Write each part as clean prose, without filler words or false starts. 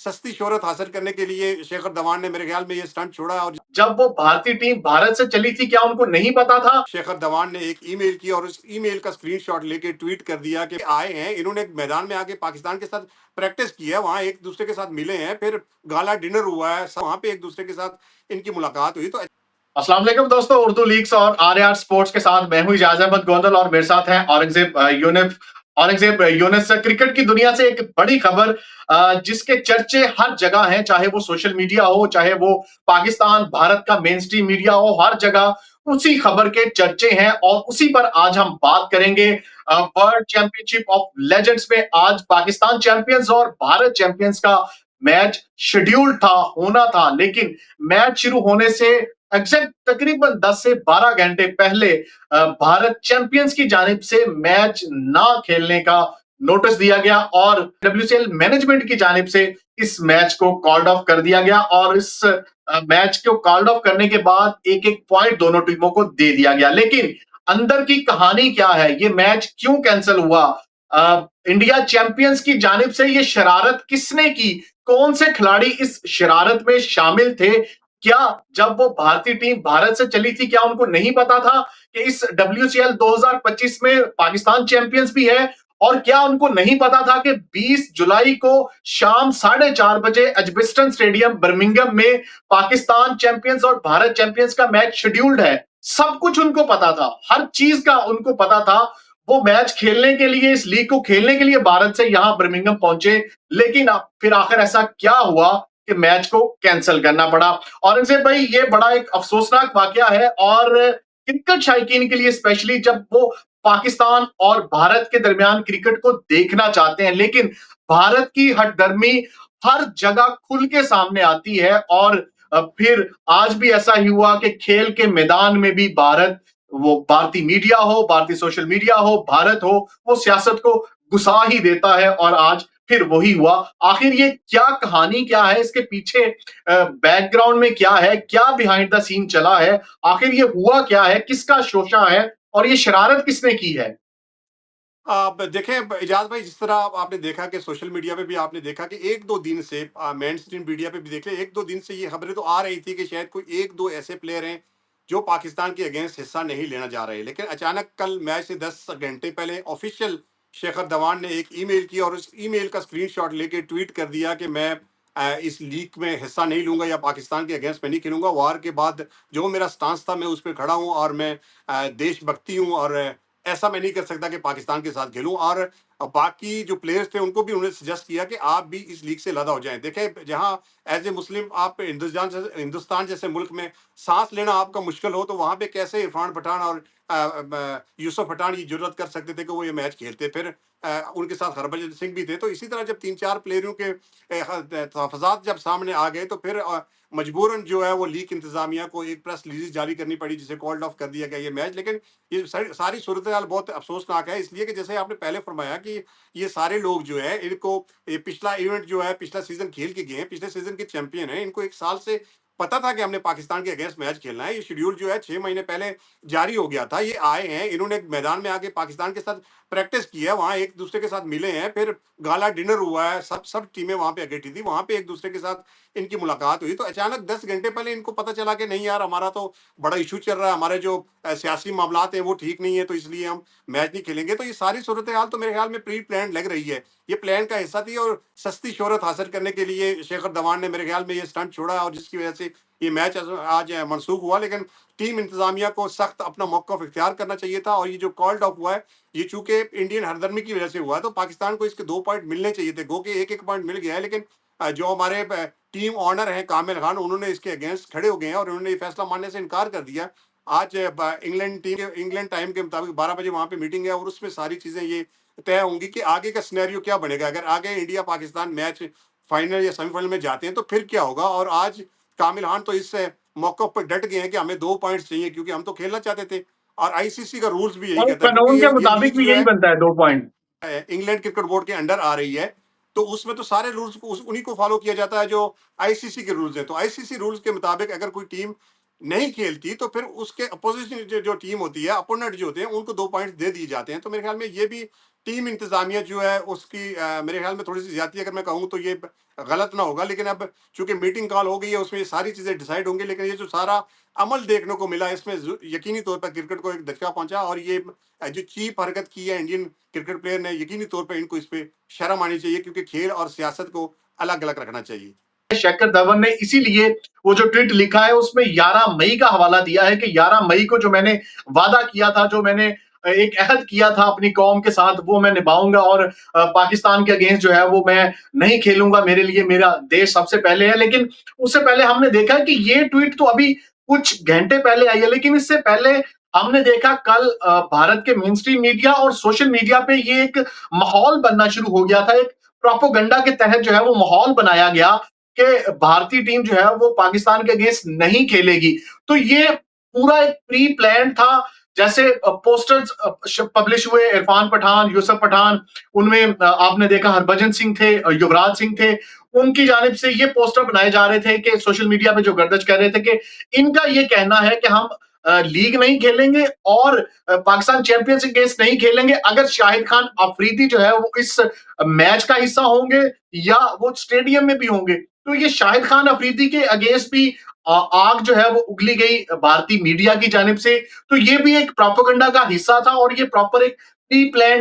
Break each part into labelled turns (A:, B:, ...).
A: सस्ती शोहरत हासिल करने के लिए शेखर धवन ने मेरे ख्याल में ये स्टंट छोड़ा। और
B: जब वो भारतीय टीम भारत से चली थी, क्या उनको नहीं पता था?
A: शेखर धवन ने एक ईमेल की और उस ईमेल का स्क्रीनशॉट लेके ट्वीट कर दिया कि आए हैं, इन्होंने एक मैदान में आके पाकिस्तान के साथ प्रैक्टिस की है, वहां एक दूसरे के साथ मिले हैं, फिर गाला डिनर हुआ है, वहां पे एक दूसरे के साथ इनकी मुलाकात हुई। तो
B: अस्सलाम वालेकुम दोस्तों, उर्दू लीग्स और आर स्पोर्ट्स के साथ मैं हूं इजाज अहमद गोंदल और मेरे साथ हैं औरंगजेब यूनिस। क्रिकेट की दुनिया से एक बड़ी खबर जिसके चर्चे हर जगह हैं, चाहे वो सोशल मीडिया हो, चाहे वो पाकिस्तान भारत का मेन स्ट्रीम मीडिया हो, हर जगह उसी खबर के चर्चे हैं और उसी पर आज हम बात करेंगे। वर्ल्ड चैंपियनशिप ऑफ लेजेंड्स में आज पाकिस्तान चैंपियंस और भारत चैंपियंस का मैच शेड्यूल था, होना था, लेकिन मैच शुरू होने से एग्जैक्ट तकरीबन 10 से 12 घंटे पहले भारत चैंपियंस की जानिब से मैच ना खेलने का नोटिस दिया गया और डब्ल्यूसीएल मैनेजमेंट की जानिब से इस मैच को कॉल्ड ऑफ कर दिया गया और इस मैच को कॉल्ड ऑफ करने के बाद एक एक पॉइंट दोनों टीमों को दे दिया गया। लेकिन अंदर की कहानी क्या है, ये मैच क्यों कैंसिल हुआ, इंडिया चैंपियंस की जानिब से ये शरारत किसने की, कौन से खिलाड़ी इस शरारत में शामिल थे, क्या जब वो भारतीय टीम भारत से चली थी क्या उनको नहीं पता था कि इस डब्ल्यूसीएल 2025 में पाकिस्तान चैंपियंस भी है, और क्या उनको नहीं पता था कि 20 जुलाई को शाम 4:30 बजे एजबेस्टन स्टेडियम बर्मिंघम में पाकिस्तान चैंपियंस और भारत चैंपियंस का मैच शेड्यूल्ड है। सब कुछ उनको पता था, हर चीज का उनको पता था। वो मैच खेलने के लिए, इस लीग को खेलने के लिए भारत से यहां बर्मिंघम पहुंचे, लेकिन फिर आखिर ऐसा क्या हुआ कि मैच को कैंसिल करना पड़ा। और इनसे भाई ये बड़ा एक अफसोसनाक वाकया है और क्रिकेट शायकीन के लिए स्पेशली, जब वो पाकिस्तान और भारत के दरमियान क्रिकेट को देखना चाहते हैं, लेकिन भारत की हठधर्मी हर जगह खुल के सामने आती है। और फिर आज भी ऐसा ही हुआ कि खेल के मैदान में भी भारत, वो भारतीय मीडिया हो, भारतीय सोशल मीडिया हो, भारत हो, वो सियासत को घुसा ही देता है और आज फिर वही हुआ। आखिर ये क्या कहानी, क्या है इसके पीछे, बैकग्राउंड में क्या है, क्या बिहाइंड द सीन चला है, आखिर ये हुआ क्या है, किसका शोषा है और ये शरारत किसने की है?
A: आप देखें इजाज भाई, जिस तरह आपने देखा कि सोशल मीडिया पे भी आपने देखा कि एक दो दिन से मेन स्ट्रीम मीडिया पे भी देख ले, एक दो दिन से ये खबरें तो आ रही थी कि शायद कोई एक दो ऐसे प्लेयर हैं जो पाकिस्तान के अगेंस्ट हिस्सा नहीं लेना चाह रहे, लेकिन अचानक कल मैच से 10 घंटे पहले ऑफिशियल शेखर धवन ने एक ईमेल की और उस ईमेल का स्क्रीनशॉट लेके ट्वीट कर दिया कि मैं इस लीग में हिस्सा नहीं लूंगा या पाकिस्तान के अगेंस्ट में नहीं खेलूंगा। वार के बाद जो मेरा स्टांस था मैं उस पर खड़ा हूँ और मैं देशभक्ति हूँ और ऐसा मैं नहीं कर सकता कि पाकिस्तान के साथ खेलूं। और बाकी जो प्लेयर्स थे उनको भी उन्होंने सजेस्ट किया कि आप भी इस लीग से लदा हो जाएं। देखें, जहां एज ए मुस्लिम आप हिंदुस्तान जैसे मुल्क में सांस लेना आपका मुश्किल हो, तो वहां पे कैसे इरफान पठान और यूसुफ पठान ये जरूरत कर सकते थे कि वो ये मैच खेलते। फिर उनके साथ हरभजन सिंह भी थे। तो इसी तरह जब तीन चार प्लेयरों के तहफात जब सामने आ गए तो फिर मजबूरन जो है वो लीग इंतजामिया को एक प्रेस रिलीज जारी करनी पड़ी, जिसे कॉल्ड ऑफ कर दिया गया ये मैच। लेकिन ये सारी सूरत हाल बहुत अफसोसनाक है, इसलिए कि जैसे आपने पहले फरमाया कि ये सारे लोग जो है इनको ये पिछला इवेंट जो है पिछला सीजन खेल के गए हैं, पिछले सीजन के चैंपियन हैं, इनको एक साल से पता था कि हमने पाकिस्तान के अगेंस्ट मैच खेलना है। ये शेड्यूल जो है 6 महीने पहले जारी हो गया था। ये आए हैं, इन्होंने एक मैदान में आके पाकिस्तान के साथ प्रैक्टिस की है, वहां एक दूसरे के साथ मिले हैं, फिर गाला डिनर हुआ है, सब सब टीमें वहां पे इकट्ठी थी, वहां पे एक दूसरे के साथ इनकी मुलाकात हुई। तो अचानक 10 घंटे पहले इनको पता चला कि नहीं यार, हमारा तो बड़ा इशू चल रहा है, हमारे जो सियासी मामलात हैं वो ठीक नहीं है, तो इसलिए हम मैच नहीं खेलेंगे। तो ये सारी सूरत हाल तो मेरे ख्याल में प्री प्लान लग रही है, ये प्लान का हिस्सा थी। और सस्ती शोहरत हासिल करने के लिए शेखर धवन ने मेरे ख्याल में ये स्टंट छोड़ा और जिसकी वजह से ये मैच आज मनसूख हुआ। लेकिन टीम इंतजामिया को सख्त अपना मौका इख्तियार करना चाहिए था। और ये जो कॉल्ड ऑफ हुआ है, ये चूंकि इंडियन हरदर्मी की वजह से हुआ है, तो पाकिस्तान को इसके 2 पॉइंट मिलने चाहिए थे। गो के एक एक पॉइंट मिल गया है, लेकिन जो हमारे टीम ऑनर हैं कामिल खान, उन्होंने इसके अगेंस्ट खड़े हो गए हैं और उन्होंने ये फैसला मानने से इनकार कर दिया। आज इंग्लैंड टाइम के मुताबिक 12 बजे वहां पे मीटिंग है और उसमें सारी चीजें ये तय होंगी कि आगे का सिनेरियो क्या बनेगा। अगर आगे इंडिया पाकिस्तान मैच फाइनल या सेमीफाइनल में जाते हैं तो फिर क्या होगा। और आज कामिल खान तो इस मौके पर डट गए हैं कि हमें 2 पॉइंट्स चाहिए, क्योंकि हम तो खेलना चाहते थे और आईसीसी का रूल्स भी यही
B: और
A: कहता है, क्योंकि
B: कानून के
A: ये
B: मुताबिक
A: लीग
B: भी
A: जो
B: यही
A: है
B: बनता है, 2 पॉइंट।
A: इंग्लैंड क्रिकेट बोर्ड के अंडर आ रही है, तो उसमें तो सारे रूल्स को उन्हीं को फॉलो किया जाता है जो आईसीसी के रूल्स हैं। तो आईसीसी रूल्स के मुताबिक अगर कोई टीम नहीं खेलती तो फिर उसके अपोजिशन जो टीम होती है, अपोनेंट जो होते हैं, उनको 2 पॉइंट दे दिए जाते हैं। तो मेरे ख्याल में ये भी टीम इंतज़ामिया जो है उसकी मेरे ख़्याल में थोड़ी-सी ज़्यादती अगर मैं कहूँ तो ये गलत ना होगा, लेकिन अब चूँकि मीटिंग कॉल हो गई है उसमें ये सारी चीज़ें डिसाइड होंगी, लेकिन ये जो सारा अमल देखने को मिला इसमें यकीनी तौर पर क्रिकेट को एक धक्का पहुँचा, और ये जो चीप हरकत की है इंडियन क्रिकेट प्लेयर ने, यकीनी तौर पे इनको इस पे शर्म आनी चाहिए, क्योंकि खेल और सियासत को अलग-अलग रखना चाहिए।
B: शेखर धवन ने इसीलिए वो जो ट्वीट लिखा है उसमें 11 मई का हवाला दिया है कि 11 मई को जो मैंने वादा किया था, जो मैंने एक अहद किया था अपनी कौम के साथ, वो मैं निभाऊंगा और पाकिस्तान के अगेंस्ट जो है वो मैं नहीं खेलूंगा। मेरे लिए मेरा देश सबसे पहले है। लेकिन उससे पहले हमने देखा कि ये ट्वीट तो अभी कुछ घंटे पहले आई है, लेकिन इससे पहले हमने देखा कल भारत के मेन स्ट्रीम मीडिया और सोशल मीडिया पे ये एक माहौल बनना शुरू हो गया था। एक प्रोपोगंडा के तहत जो है वो माहौल बनाया गया कि भारतीय टीम जो है वो पाकिस्तान के अगेंस्ट नहीं खेलेगी। तो ये पूरा एक प्री प्लान था। जैसे पोस्टर्स पब्लिश हुए, इरफान पठान, यूसुफ पठान, उनमें आपने देखा हरभजन सिंह थे, युवराज सिंह थे, उनकी जानिब से ये पोस्टर बनाए जा रहे थे कि सोशल मीडिया पे जो गर्दिश कर रहे थे कि इनका ये कहना है कि हम लीग नहीं खेलेंगे और पाकिस्तान चैंपियंस के अगेंस्ट नहीं खेलेंगे अगर शाहिद खान अफरीदी जो है वो इस मैच का हिस्सा होंगे या वो स्टेडियम में भी होंगे। तो ये शाहिद खान अफरीदी के अगेंस्ट भी आग जो है वो उगली गई भारतीय मीडिया की जानिब से। तो ये भी एक प्रोपेगेंडा का हिस्सा था और ये प्रॉपर एक प्री प्लान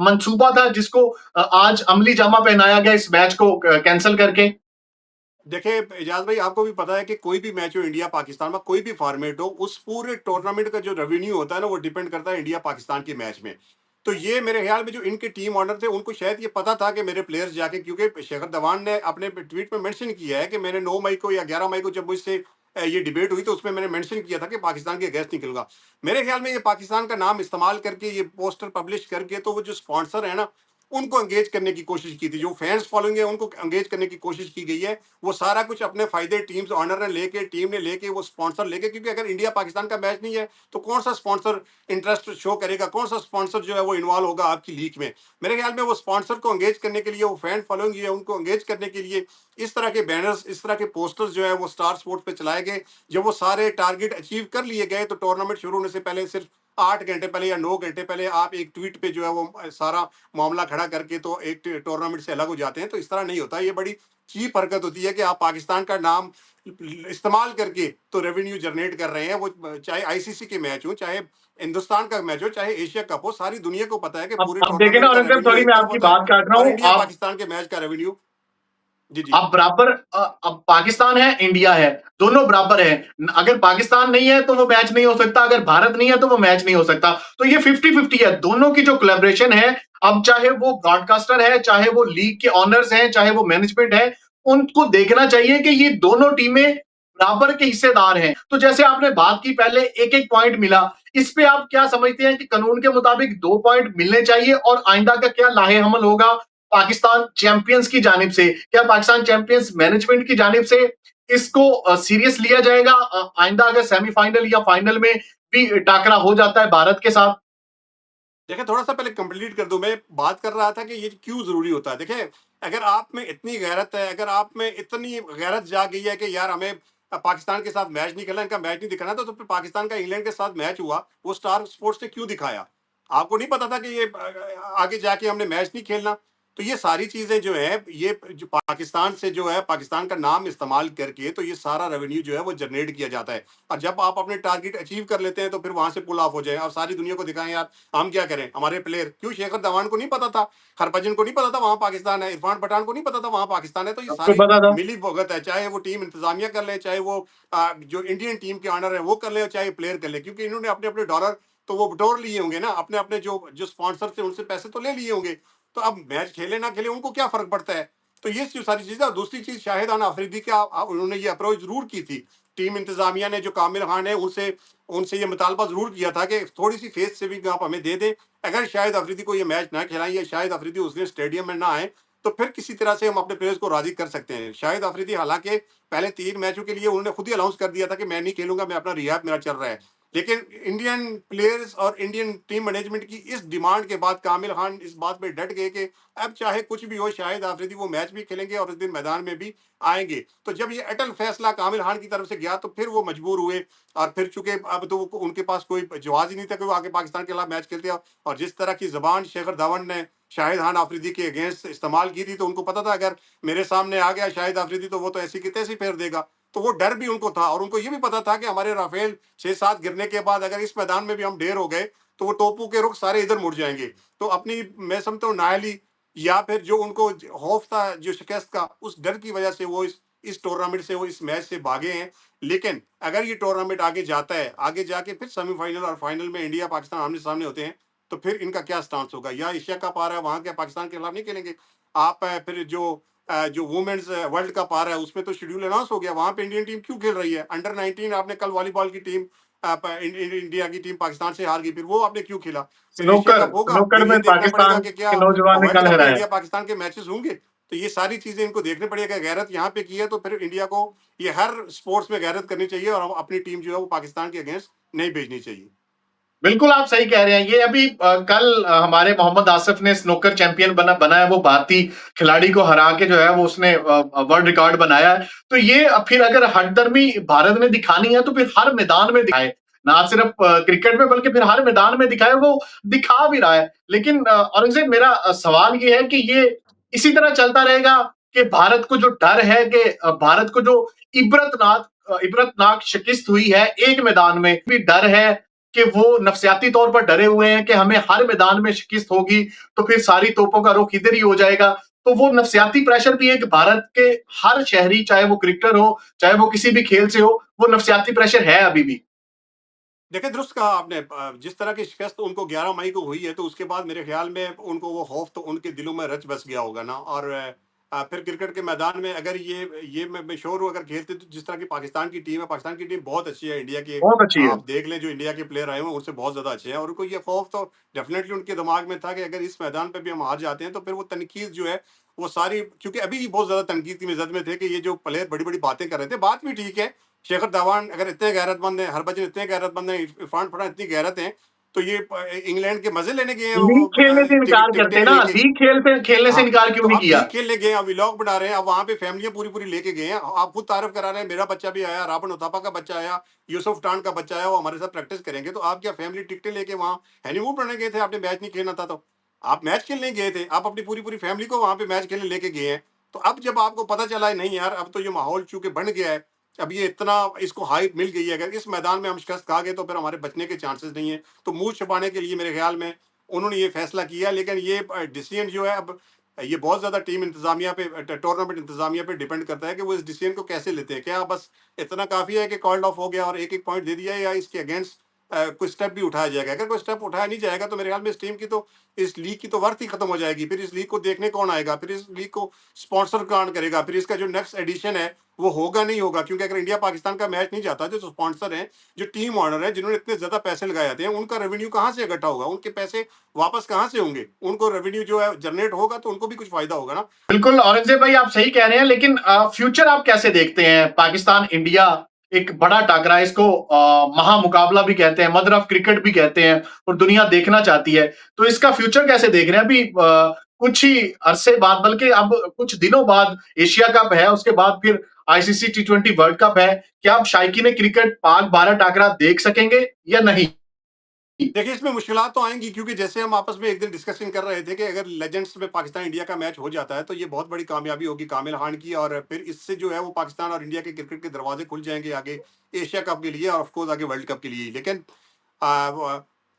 B: मंसूबा था जिसको आज अमली जामा पहनाया गया इस मैच को कैंसिल करके।
A: देखिए एजाज भाई, आपको भी पता है कि कोई भी मैच हो इंडिया पाकिस्तान में, कोई भी फॉर्मेट हो, उस पूरे टूर्नामेंट का जो रेवेन्यू होता है ना वो डिपेंड करता है इंडिया पाकिस्तान के मैच में। तो ये मेरे ख्याल में जो इनके टीम ऑनर थे उनको शायद ये पता था कि मेरे प्लेयर्स जाके, क्योंकि शेखर धवन ने अपने ट्वीट में मेंशन किया है कि मैंने 9 मई को या 11 मई को जब मुझसे ये डिबेट हुई तो उसमें मैंने मेंशन किया था कि पाकिस्तान के अगेंस्ट निकलूंगा। मेरे ख्याल में ये पाकिस्तान का नाम इस्तेमाल करके ये पोस्टर पब्लिश करके तो वो जो स्पॉन्सर है ना उनको एंगेज करने की कोशिश की थी, जो फैंस फॉलोइंग है उनको एंगेज करने की कोशिश की गई है। वो सारा कुछ अपने फायदे टीम्स ऑनर ने लेके, टीम ने लेके, वो स्पॉन्सर लेके, क्योंकि अगर इंडिया पाकिस्तान का मैच नहीं है तो कौन सा स्पॉन्सर इंटरेस्ट शो करेगा, कौन सा स्पॉन्सर जो है वो इन्वॉल्व होगा आपकी लीग में। मेरे ख्याल में वो स्पॉन्सर को एंगेज करने के लिए, वो फैन फॉलोइंग है उनको एंगेज करने के लिए इस तरह के बैनर्स, इस तरह के पोस्टर्स जो है वो स्टार स्पोर्ट्स पे चलाए गए। जब वो सारे टारगेट अचीव कर लिए गए तो टूर्नामेंट शुरू होने से पहले सिर्फ 8 घंटे पहले या 9 घंटे पहले आप एक ट्वीट पे जो है वो सारा मामला खड़ा करके तो एक टूर्नामेंट से अलग हो जाते हैं। तो इस तरह नहीं होता, ये बड़ी चीप हरकत होती है कि आप पाकिस्तान का नाम इस्तेमाल करके तो रेवेन्यू जनरेट कर रहे हैं। वो चाहे आईसीसी के मैच हो, चाहे हिंदुस्तान का मैच हो, चाहे एशिया कप हो, सारी दुनिया को पता है कि पूरे
B: अब देखें ना
A: टूर्नामेंट का
B: औरंगजेब,
A: रेवेन्यू
B: सॉरी
A: एक
B: मैं
A: तरफ
B: आपकी
A: होता है
B: बात काट रहा
A: और
B: हूँ।
A: इंडिया
B: आप
A: पाकिस्तान के मैच का रेवेन्यू। जी जी।
B: अब बराबर अब पाकिस्तान है, इंडिया है, दोनों बराबर है। अगर पाकिस्तान नहीं है तो वो मैच नहीं हो सकता, अगर भारत नहीं है तो वो मैच नहीं हो सकता। तो ये 50-50 है। दोनों की जो कोलैबोरेशन है, अब चाहे वो ब्रॉडकास्टर है, चाहे वो लीग के ओनर्स हैं, चाहे वो मैनेजमेंट है, उनको देखना चाहिए कि ये दोनों टीमें बराबर के हिस्सेदार हैं। तो जैसे आपने बात की पहले एक-एक पॉइंट मिला, इस पे आप क्या समझते हैं कि कानून के मुताबिक 2 पॉइंट मिलने चाहिए और आइंदा का क्या लाहे-अमल होगा पाकिस्तान चैंपियंस की जानिब से? क्या पाकिस्तान चैंपियंस मैनेजमेंट की जानिब से इसको सीरियस लिया जाएगा? आइंदा अगर सेमीफाइनल या फाइनल में भी टाकरा हो जाता है भारत के साथ?
A: देखिए, थोड़ा-सा पहले कंप्लीट कर दूँ, मैं बात कर रहा था कि ये क्यों ज़रूरी होता है। देखिए, अगर आप में इतनी गैरत है, अगर आप में इतनी गैरत जाग गई है कि यार हमें पाकिस्तान के साथ मैच नहीं खेलना, इनका मैच नहीं दिखाना, तो फिर पाकिस्तान का इंग्लैंड के साथ मैच हुआ, वो स्टार स्पोर्ट्स ने क्यों दिखाया? आपको नहीं पता था कि ये आगे जाके हमने मैच नहीं खेलना? तो ये सारी चीज़ें जो हैं, ये जो पाकिस्तान से जो है, पाकिस्तान का नाम इस्तेमाल करके तो ये सारा रेवेन्यू जो है वो जनरेट किया जाता है। और जब आप अपने टारगेट अचीव कर लेते हैं, तो फिर वहाँ से पुल ऑफ हो जाएँ और सारी दुनिया को दिखाएँ यार हम क्या करें? हमारे प्लेयर क्यों, शेखर धवन को नहीं पता था, हरभजन को नहीं पता था वहाँ पाकिस्तान है, इरफान पठान को नहीं पता था वहाँ पाकिस्तान है। तो ये
B: आपको
A: सारी
B: पता था?
A: मिली-भगत है, चाहे वो टीम इंतज़ामिया कर ले, चाहे वो जो इंडियन टीम के ऑनर है वो कर ले, चाहे प्लेयर कर ले, क्योंकि इन्होंने अपने-अपने डॉलर तो वो बटोर लिए होंगे ना, अपने-अपने जो स्पॉन्सर थे उनसे पैसे तो ले लिए होंगे। तो अब मैच खेले ना खेले उनको क्या फ़र्क पड़ता है? तो ये जो सारी चीज़ें, और दूसरी चीज़ शाहिद खान अफरीदी का उन्होंने ये अप्रोच ज़रूर की थी। टीम इंतज़ामिया ने, जो कामिल खान है, उनसे उनसे ये मुतालबा ज़रूर किया था कि थोड़ी-सी फेस सेविंग आप हमें दे दें। अगर शाहिद अफरीदी को ये मैच ना खिलाएँ या शाहिद अफरीदी उस दिन स्टेडियम में ना आए, तो फिर किसी तरह से हम अपने प्लेयर्स को राजी कर सकते हैं। शाहिद अफरीदी हालांकि पहले 3 मैचों के लिए उन्होंने खुद ही अनाउंस कर दिया था कि मैं नहीं खेलूंगा, मैं अपना रिहैब मेरा चल रहा है। लेकिन इंडियन प्लेयर्स और इंडियन टीम मैनेजमेंट की इस डिमांड के बाद कामिल खान इस बात पे डट गए कि अब चाहे कुछ भी हो, शाहिद आफरीदी वो मैच भी खेलेंगे और उस दिन मैदान में भी आएंगे। तो जब ये अटल फैसला कामिल खान की तरफ से गया तो फिर वो मजबूर हुए। और फिर चूंकि अब तो उनके पास कोई जवाब ही नहीं था कि वो आगे पाकिस्तान के खिलाफ मैच खेलते। और जिस तरह की जबान शेखर धवन ने शाहिद खान आफरीदी के अगेंस्ट इस्तेमाल की थी, तो उनको पता था अगर मेरे सामने आ गया शाहिद आफरीदी तो वो तो ऐसी की तैसी फेर देगा। तो वो डर भी उनको था और उनको ये भी पता था कि हमारे राफेल 6-7 गिरने के बाद अगर इस मैदान में भी हम ढेर हो गए तो वो टोपू के रुख सारे इधर मुड़ जाएंगे। तो अपनी, मैं समझता हूँ, नाअहली या फिर जो उनको खौफ था जो शिकस्त का, उस डर की वजह से वो इस टूर्नामेंट से, वो इस मैच से भागे हैं। लेकिन अगर ये टूर्नामेंट आगे जाता है, आगे जाके फिर सेमीफाइनल और फाइनल में इंडिया पाकिस्तान आमने सामने होते हैं, तो फिर इनका क्या स्टांस होगा? या एशिया कप आ रहा है, वहां क्या पाकिस्तान के खिलाफ नहीं खेलेंगे आप? फिर जो वुमेन्स वर्ल्ड कप आ रहा है उसमें तो शेड्यूल अनाउंस हो गया, वहां पे इंडियन टीम क्यों खेल रही है? अंडर 19 आपने कल वॉलीबॉल की टीम, इंडिया की टीम पाकिस्तान से हार गई, फिर वो आपने क्यों खेला? फिर एशिया
B: स्नूकर
A: कप होगा,
B: स्नूकर
A: फिर
B: में
A: ये देखना पड़ेगा
B: पाकिस्तान
A: कि क्या
B: के नौजवान ने
A: वर्ल्ड
B: कल
A: कप में
B: हराया।
A: इंडिया पाकिस्तान के मैचेस होंगे। तो ये सारी चीजें इनको देखनी पड़ेगी। गैरत यहाँ पे की है तो फिर इंडिया को ये हर स्पोर्ट्स में गैरत करनी चाहिए और अपनी टीम जो है वो पाकिस्तान के अगेंस्ट नहीं भेजनी चाहिए।
B: बिल्कुल, आप सही कह रहे हैं। ये अभी कल हमारे मोहम्मद आसिफ ने स्नूकर चैंपियन बना है, वो भारतीय खिलाड़ी को हरा के जो है वो उसने वर्ल्ड रिकॉर्ड बनाया है। तो ये फिर अगर हठधर्मी भारत ने दिखानी है तो फिर हर मैदान में दिखाए, ना सिर्फ क्रिकेट में बल्कि फिर हर मैदान में दिखाए, वो दिखा भी रहा है। लेकिन औरंगज़ेब, मेरा सवाल ये है कि ये इसी तरह चलता रहेगा कि भारत को जो डर है कि भारत को जो इबरतनाक शिकस्त हुई है एक मैदान में, भी डर है कि वो नफसियाती तौर पर डरे हुए हैं कि हमें हर मैदान में शिकस्त होगी तो फिर सारी तोपों का रुख इधर ही हो जाएगा। तो वो नफसियाती प्रेशर भी है कि भारत के हर शहरी, चाहे वो क्रिकेटर हो, चाहे वो किसी भी खेल से हो, वो नफसियाती प्रेशर है अभी भी।
A: देखिए, दुरुस्त कहा आपने। जिस तरह की शिकस्त उनको 11 मई को हुई है, तो उसके बाद मेरे ख़्याल में उनको वो खौफ़ तो उनके दिलों में रच बस गया होगा ना। और फिर क्रिकेट के मैदान में अगर ये मैं श्योर हूँ, अगर खेलते तो जिस तरह की पाकिस्तान की टीम है, पाकिस्तान की टीम बहुत अच्छी है। इंडिया की
B: बहुत अच्छी है।
A: आप देख लें, जो इंडिया के प्लेयर आए हुए हैं, उनसे बहुत ज़्यादा अच्छे हैं और उनको ये खौफ़ तो डेफ़िनेटली उनके दिमाग में था कि अगर इस मैदान पे भी हम हार जाते हैं, तो फिर वो तनकीद जो है, वो सारी, क्योंकि अभी बहुत ज़्यादा तनकीद की ज़द में थे कि ये जो प्लेयर बड़ी-बड़ी बातें कर रहे थे। बात भी ठीक है, शेखर धवन अगर इतने गैरतमंद हैं, हरभजन इतने गैरतमंद हैं, इरफान पठान इतनी गैरत हैं, तो ये इंग्लैंड के मजे लेने गए हैं
B: लीग
A: वो
B: खेलने से इनकार करते
A: टिकटें
B: ना,
A: लेके।
B: लीग खेलने से
A: हाँ,
B: इनकार क्यों
A: तो
B: नहीं
A: अब
B: किया?
A: लीग खेलने गए हैं, अब व्लॉग बना रहे हैं, अब वहाँ पे फैमिलियाँ पूरी-पूरी लेके गए हैं। आप खुद तारीफ़ करा रहे हैं, मेरा बच्चा भी आया, राबर्ट उथापा का बच्चा आया, यूसुफ पठान का बच्चा आया, वो हमारे साथ प्रैक्टिस करेंगे। तो आप क्या फैमिली टिकटें लेके वहाँ हनीमून करने गए थे? आपने मैच नहीं खेलना था तो? आप मैच खेलने गए थे, आप अपनी पूरी-पूरी फैमिली को वहाँ पे मैच खेलने लेके गए हैं। तो अब जब आपको पता चला है, नहीं यार, अब तो ये माहौल चूँकि बन गया है, अब ये इतना इसको हाइप मिल गई है, अगर इस मैदान में हम शिकस्त खा गए तो फिर हमारे बचने के चांसेस नहीं है। तो मुँह छिपाने के लिए मेरे ख़्याल में उन्होंने ये फैसला किया। लेकिन ये डिसीजन जो है, अब ये बहुत ज़्यादा टीम इंतज़ामिया पे, टूर्नामेंट इंतज़ामिया पे डिपेंड करता है कि वो इस डिसीजन को कैसे लेते हैं। क्या बस इतना काफ़ी है कि कॉल्ड ऑफ हो गया और एक-एक पॉइंट दे दिया, या इसके अगेंस्ट कोई स्टेप भी उठाया जाएगा? अगर कोई स्टेप उठाया नहीं जाएगा तो मेरे ख्याल में इस टीम की तो, इस लीग की तो वर्थ ही खत्म हो जाएगी। फिर इस लीग को देखने कौन आएगा? फिर इस लीग को स्पॉन्सर कौन करेगा? फिर इसका जो नेक्स्ट एडिशन है वो होगा नहीं होगा, क्योंकि अगर इंडिया पाकिस्तान का मैच नहीं जाता, जो स्पॉन्सर हैं, जो टीम ऑनर है, जिन्होंने इतने ज़्यादा पैसे लगाए थे, उनका रेवेन्यू कहाँ से इकट्ठा होगा? उनके पैसे वापस कहाँ से होंगे? उनको रेवेन्यू जो है जनरेट होगा तो उनको भी कुछ फ़ायदा होगा ना।
B: बिल्कुल, औरंगज़ेब भाई, आप सही कह रहे हैं, लेकिन फ्यूचर आप कैसे देखते हैं? पाकिस्तान इंडिया एक बड़ा टकरा है, इसको महामुकाबला भी कहते हैं, मदर ऑफ क्रिकेट भी कहते हैं और दुनिया देखना चाहती है। तो इसका फ्यूचर कैसे देख रहे हैं? अभी कुछ ही अरसे बाद, बल्कि अब कुछ दिनों बाद एशिया कप है, उसके बाद फिर आईसीसी टी20 वर्ल्ड कप है। क्या आप शायकीन क्रिकेट पाक-भारत टकरा देख सकेंगे या नहीं?
A: देखिए, इसमें मुश्किलात तो आएँगी, क्योंकि जैसे हम आपस में एक दिन डिस्कशन कर रहे थे कि अगर लेजेंड्स में पाकिस्तान इंडिया का मैच हो जाता है, तो ये बहुत बड़ी कामयाबी होगी कामिल खान की, और फिर इससे जो है वो पाकिस्तान और इंडिया के क्रिकेट के दरवाजे खुल जाएँगे आगे एशिया कप के लिए और ऑफ कोर्स आगे वर्ल्ड कप के लिए। लेकिन वो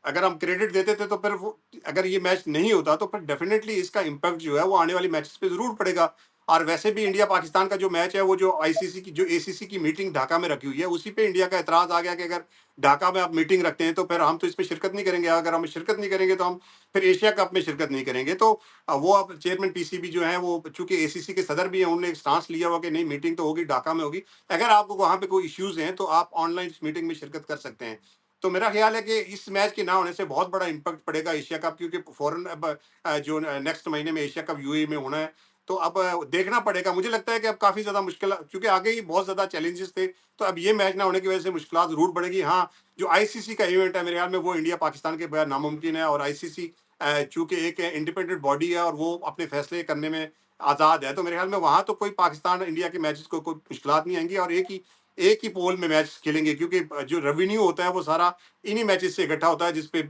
A: अगर हम क्रेडिट देते थे तो फिर वो, अगर ये मैच नहीं होता तो फिर डेफिनेटली इसका इम्पैक्ट जो है वो आने वाली मैचेस पे ज़रूर पड़ेगा। और वैसे भी इंडिया पाकिस्तान का जो मैच है, वो जो आईसीसी की, जो एसीसी की मीटिंग ढाका में रखी हुई है, उसी पे इंडिया का एतराज़ आ गया कि अगर ढाका में आप मीटिंग रखते हैं तो फिर हम तो इसमें शिरकत नहीं करेंगे। अगर हम शिरकत नहीं करेंगे तो हम फिर एशिया कप में शिरकत नहीं करेंगे। तो वो अब चेयरमैन पीसीबी जो है, वो चूंकि एसीसी के सदर भी हैं, उन्होंने एक स्टांस लिया हुआ कि नहीं, मीटिंग तो होगी, ढाका में होगी। अगर आपको वहाँ पे कोई इश्यूज हैं तो आप ऑनलाइन इस मीटिंग में शिरकत कर सकते हैं। तो मेरा ख्याल है कि इस मैच के ना होने से बहुत बड़ा इम्पैक्ट पड़ेगा एशिया कप, क्योंकि फौरन अब जो नेक्स्ट महीने में एशिया कप यूएई में होना है, तो अब देखना पड़ेगा। मुझे लगता है कि अब काफ़ी ज़्यादा मुश्किल, क्योंकि आगे ही बहुत ज़्यादा चैलेंजेस थे, तो अब ये मैच ना होने की वजह से मुश्किलात ज़रूर बढ़ेगी। हाँ, जो आईसीसी का इवेंट है मेरे ख्याल में वो इंडिया पाकिस्तान के बगैर नामुमकिन है, और आईसीसी चूँकि एक इंडिपेंडेंट बॉडी है और वो अपने फैसले करने में आज़ाद है, तो मेरे ख्याल में वहाँ तो कोई पाकिस्तान इंडिया के मैचेस को कोई मुश्किलात नहीं आएँगी, और एक ही पोल में मैच खेलेंगे, क्योंकि जो रेवेन्यू होता है वो सारा इन्हीं मैचेस से इकट्ठा होता है, जिस पे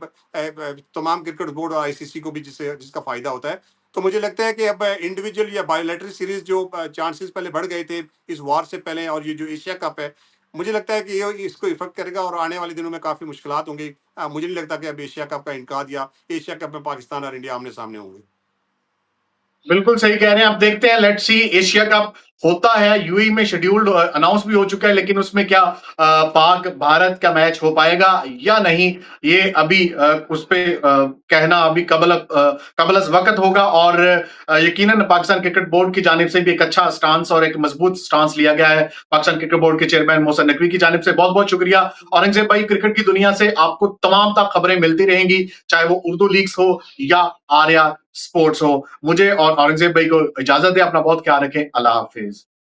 A: तमाम क्रिकेट बोर्ड और आईसीसी को भी जिसका फ़ायदा होता है। तो मुझे लगता है कि अब इंडिविजुअल या बायोलैटरल सीरीज़ जो चांसेस पहले बढ़ गए थे इस वॉर से पहले, और ये जो एशिया कप है, मुझे लगता है कि ये इसको इफ़ेक्ट करेगा और आने वाले दिनों में काफ़ी मुश्किलात होंगी। मुझे नहीं लगता कि अब एशिया कप का इनकाद या एशिया कप में पाकिस्तान और इंडिया आमने-सामने होंगे।
B: बिल्कुल सही कह रहे हैं। आप देखते हैं, लेट्स सी एशिया कप होता है, यूएई में शेड्यूल्ड अनाउंस भी हो चुका है, लेकिन उसमें क्या पाक भारत का मैच हो पाएगा या नहीं, ये अभी उस पे कहना अभी कबल वक़्त होगा। और यकीनन पाकिस्तान क्रिकेट बोर्ड की जानिब से भी एक अच्छा स्टांस और एक मजबूत स्टांस लिया गया है। पाकिस्तान क्रिकेट बोर्ड के चेयरमैन मोहसिन नकवी की जानिब से बहुत-बहुत शुक्रिया। औरंगज़ेब भाई, क्रिकेट की दुनिया से आपको तमाम खबरें मिलती रहेंगी, चाहे वो उर्दू लीग्स हो या आर्या स्पोर्ट्स हो। मुझे और औरंगज़ेब भाई को इजाज़त दें, अपना बहुत ख्याल रखें। अल्लाह हाफ़िज़।